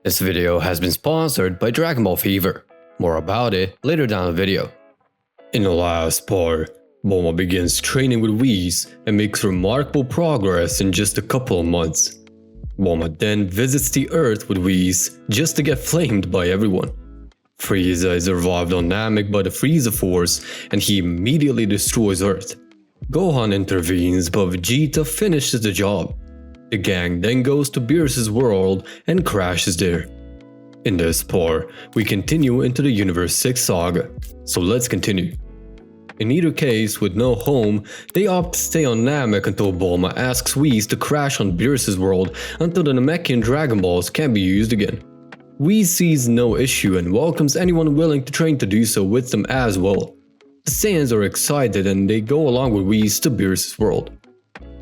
This video has been sponsored by Dragon Ball Fever. More about it later down the video. In the last part, Bulma begins training with Whis and makes remarkable progress in just a couple of months. Bulma then visits the Earth with Whis just to get flamed by everyone. Frieza is revived on Namek by the Frieza Force and he immediately destroys Earth. Gohan intervenes but Vegeta finishes the job. The gang then goes to Beerus' world and crashes there. In this part, we continue into the Universe 6 saga, so let's continue. In either case, with no home, they opt to stay on Namek until Bulma asks Whis to crash on Beerus' world until the Namekian Dragon Balls can be used again. Whis sees no issue and welcomes anyone willing to train to do so with them as well. The Saiyans are excited and they go along with Whis to Beerus' world.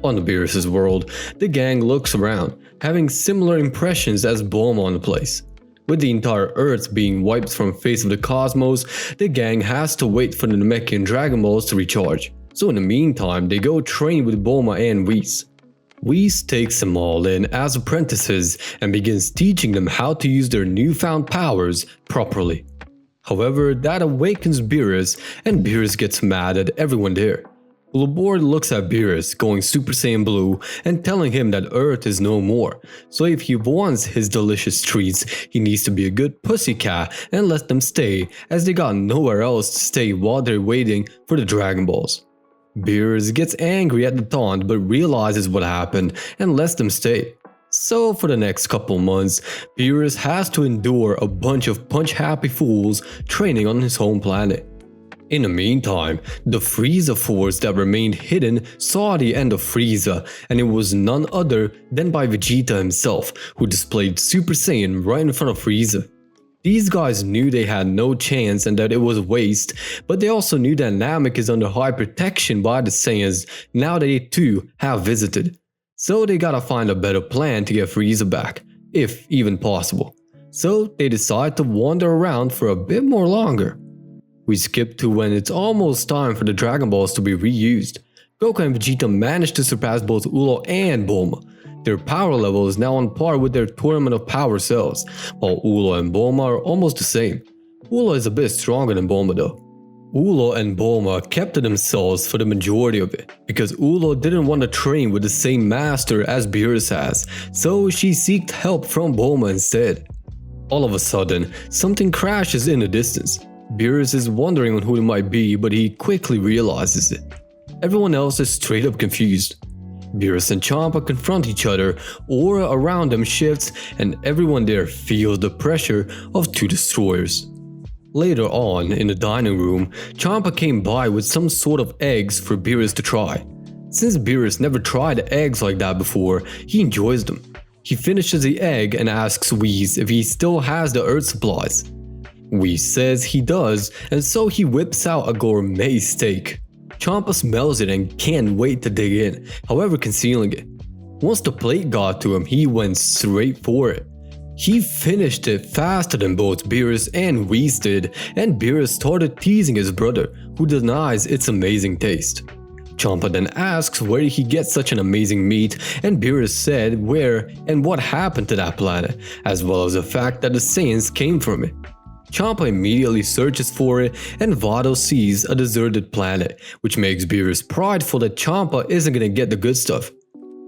On the Beerus' world, the gang looks around, having similar impressions as Bulma on the place. With the entire Earth being wiped from face of the cosmos, the gang has to wait for the Namekian Dragon Balls to recharge. So in the meantime, they go train with Bulma and Whis. Whis takes them all in as apprentices and begins teaching them how to use their newfound powers properly. However, that awakens Beerus and Beerus gets mad at everyone there. Bulma looks at Beerus going Super Saiyan Blue and telling him that Earth is no more, so if he wants his delicious treats, he needs to be a good pussycat and let them stay as they got nowhere else to stay while they're waiting for the Dragon Balls. Beerus gets angry at the taunt but realizes what happened and lets them stay. So for the next couple months, Beerus has to endure a bunch of punch-happy fools training on his home planet. In the meantime, the Frieza Force that remained hidden saw the end of Frieza, and it was none other than by Vegeta himself, who displayed Super Saiyan right in front of Frieza. These guys knew they had no chance and that it was a waste, but they also knew that Namek is under high protection by the Saiyans now that they too have visited. So they gotta find a better plan to get Frieza back, if even possible. So they decide to wander around for a bit more longer. We skip to when it's almost time for the Dragon Balls to be reused. Goku and Vegeta manage to surpass both Ulo and Bulma. Their power level is now on par with their Tournament of Power selves, while Ulo and Bulma are almost the same. Ulo is a bit stronger than Bulma though. Ulo and Bulma kept to themselves for the majority of it, because Ulo didn't want to train with the same master as Beerus has, so she sought help from Bulma instead. All of a sudden, something crashes in the distance. Beerus is wondering on who it might be, but he quickly realizes it. Everyone else is straight up confused. Beerus and Champa confront each other, aura around them shifts, and everyone there feels the pressure of two destroyers. Later on, in the dining room, Champa came by with some sort of eggs for Beerus to try. Since Beerus never tried eggs like that before, he enjoys them. He finishes the egg and asks Whis if he still has the Earth supplies. Whis says he does, and so he whips out a gourmet steak. Champa smells it and can't wait to dig in, however concealing it. Once the plate got to him, he went straight for it. He finished it faster than both Beerus and Whis did, and Beerus started teasing his brother, who denies its amazing taste. Champa then asks where he gets such an amazing meat, and Beerus said where and what happened to that planet, as well as the fact that the Saiyans came from it. Champa immediately searches for it, and Vado sees a deserted planet, which makes Beerus prideful that Champa isn't gonna get the good stuff.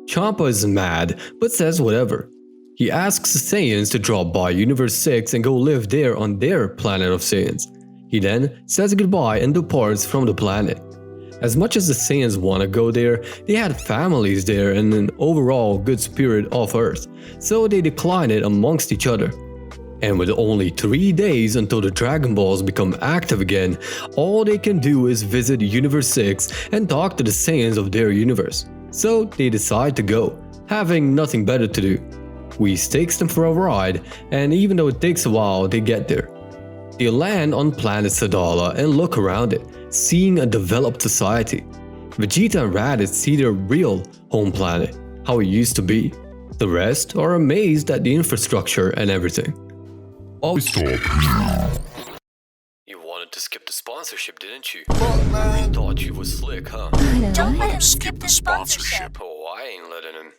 Champa is mad, but says whatever. He asks the Saiyans to drop by Universe 6 and go live there on their planet of Saiyans. He then says goodbye and departs from the planet. As much as the Saiyans want to go there, they had families there and an overall good spirit of Earth, so they decline it amongst each other. And with only 3 days until the Dragon Balls become active again, all they can do is visit Universe 6 and talk to the Saiyans of their universe. So they decide to go, having nothing better to do. Whis takes them for a ride, and even though it takes a while, they get there. They land on Planet Sadala and look around it, seeing a developed society. Vegeta and Raditz see their real home planet, how it used to be. The rest are amazed at the infrastructure and everything. I'll stop. You wanted to skip the sponsorship, didn't you? But man, You thought you was slick, huh? don't let him skip the sponsorship. Oh, I ain't letting him.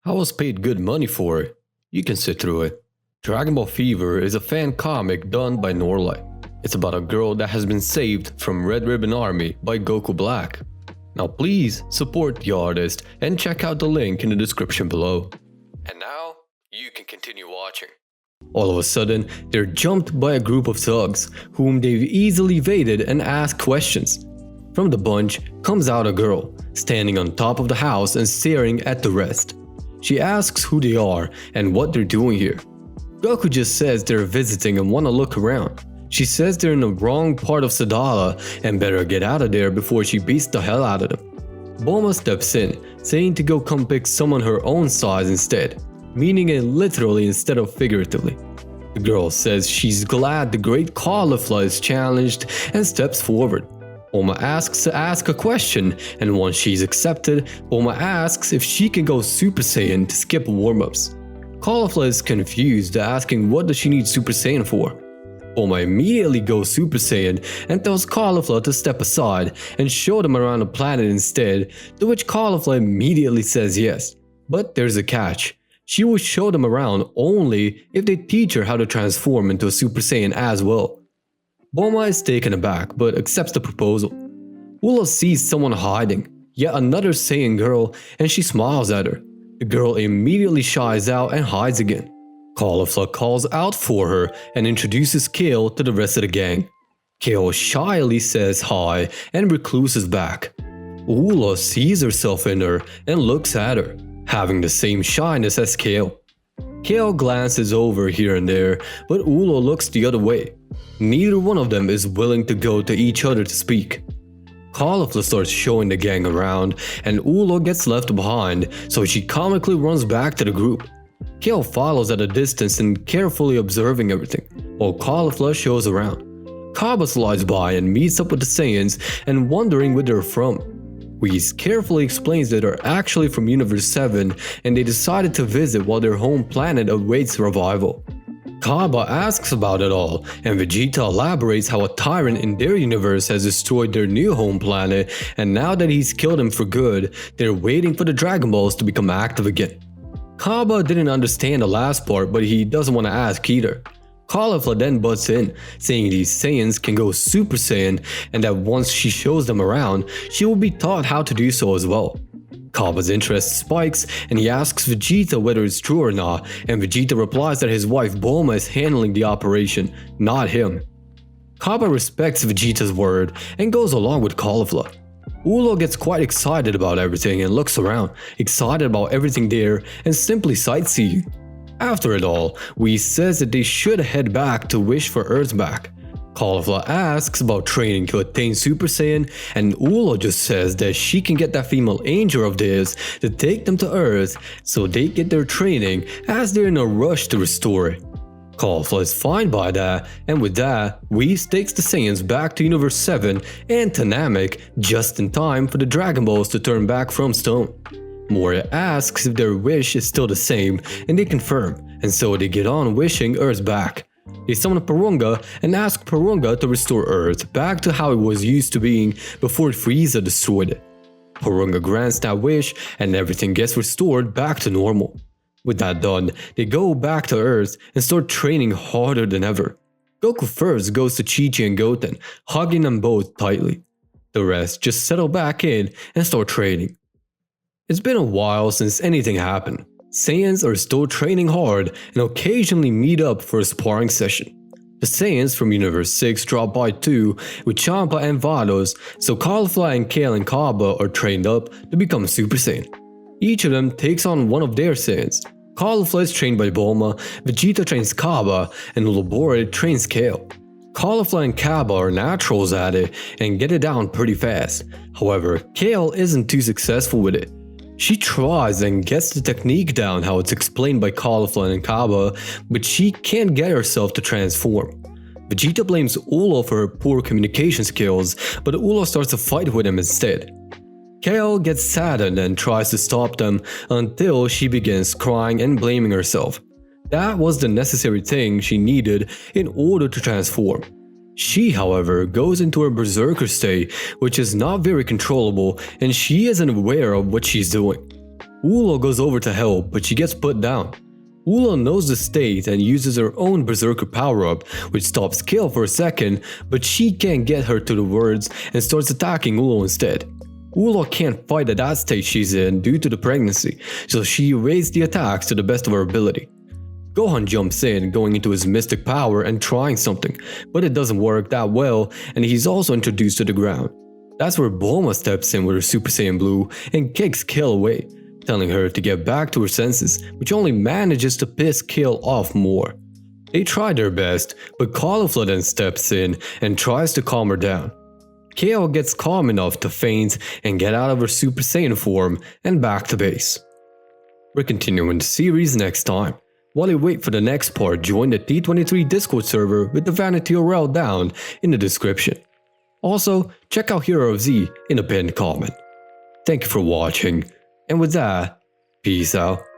I was paid good money for it. You can sit through it. Dragon Ball Fever is a fan comic done by Norlight. It's about a girl that has been saved from Red Ribbon Army by Goku Black. Now please support the artist and check out the link in the description below. And now, you can continue watching. All of a sudden, they're jumped by a group of thugs, whom they've easily evaded and asked questions. From the bunch comes out a girl, standing on top of the house and staring at the rest. She asks who they are and what they're doing here. Goku just says they're visiting and want to look around. She says they're in the wrong part of Sadala and better get out of there before she beats the hell out of them. Bulma steps in, saying to go come pick someone her own size instead, meaning it literally instead of figuratively. The girl says she's glad the great Caulifla is challenged and steps forward. Bulma asks to ask a question, and once she's accepted, Bulma asks if she can go Super Saiyan to skip warm-ups. Caulifla is confused, asking what does she need Super Saiyan for. Bulma immediately goes Super Saiyan and tells Caulifla to step aside and show them around the planet instead, to which Caulifla immediately says yes. But there's a catch. She will show them around only if they teach her how to transform into a Super Saiyan as well. Bulma is taken aback but accepts the proposal. Ula sees someone hiding, yet another Saiyan girl, and she smiles at her. The girl immediately shies out and hides again. Caulifla calls out for her and introduces Kale to the rest of the gang. Kale shyly says hi and recluses back. Ula sees herself in her and looks at her, having the same shyness as Kale. Kale glances over here and there, but Ula looks the other way. Neither one of them is willing to go to each other to speak. Caulifla starts showing the gang around, and Ula gets left behind, so she comically runs back to the group. Kale follows at a distance and carefully observing everything, while Caulifla shows around. Cabba slides by and meets up with the Saiyans and wondering where they're from. Whis carefully explains that they're actually from Universe 7 and they decided to visit while their home planet awaits revival. Cabba asks about it all, and Vegeta elaborates how a tyrant in their universe has destroyed their new home planet, and now that he's killed him for good, they're waiting for the Dragon Balls to become active again. Cabba didn't understand the last part, but he doesn't want to ask either. Caulifla then butts in, saying these Saiyans can go Super Saiyan and that once she shows them around, she will be taught how to do so as well. Cabba's interest spikes and he asks Vegeta whether it's true or not, and Vegeta replies that his wife Bulma is handling the operation, not him. Cabba respects Vegeta's word and goes along with Caulifla. Ula gets quite excited about everything and looks around, excited about everything there and simply sightseeing. After it all, Whis says that they should head back to wish for Earth back. Caulifla asks about training to attain Super Saiyan, and Ula just says that she can get that female angel of theirs to take them to Earth so they get their training as they're in a rush to restore it. Caulifla is fine by that, and with that, Whis takes the Saiyans back to Universe 7 and to Namek just in time for the Dragon Balls to turn back from stone. Moria asks if their wish is still the same, and they confirm, and so they get on wishing Earth back. They summon Porunga and ask Porunga to restore Earth back to how it was used to being before Frieza destroyed it. Porunga grants that wish and everything gets restored back to normal. With that done, they go back to Earth and start training harder than ever. Goku first goes to Chi-Chi and Goten, hugging them both tightly. The rest just settle back in and start training. It's been a while since anything happened. Saiyans are still training hard and occasionally meet up for a sparring session. The Saiyans from Universe 6 drop by too with Champa and Vados, so Caulifla and Kale and Cabba are trained up to become Super Saiyan. Each of them takes on one of their Saiyans. Caulifla is trained by Bulma, Vegeta trains Cabba, and Ulobore trains Kale. Caulifla and Cabba are naturals at it and get it down pretty fast. However, Kale isn't too successful with it. She tries and gets the technique down how it's explained by Caulifla and Cabba, but she can't get herself to transform. Vegeta blames Ula for her poor communication skills, but Ula starts a fight with him instead. Kale gets saddened and tries to stop them until she begins crying and blaming herself. That was the necessary thing she needed in order to transform. She, however, goes into her berserker state, which is not very controllable, and she isn't aware of what she's doing. Ula goes over to help, but she gets put down. Ula knows the state and uses her own berserker power-up, which stops Kale for a second, but she can't get her to the words and starts attacking Ula instead. Ula can't fight at that stage she's in due to the pregnancy, so she evades the attacks to the best of her ability. Gohan jumps in, going into his mystic power and trying something, but it doesn't work that well and he's also introduced to the ground. That's where Bulma steps in with her Super Saiyan Blue and kicks Kale away, telling her to get back to her senses, which only manages to piss Kale off more. They try their best, but Caulifla then steps in and tries to calm her down. Kale gets calm enough to faint and get out of her Super Saiyan form and back to base. We're continuing the series next time. While you wait for the next part, join the T23 Discord server with the Vanity URL down in the description. Also, check out Hero of Z in the pinned comment. Thank you for watching, and with that, peace out.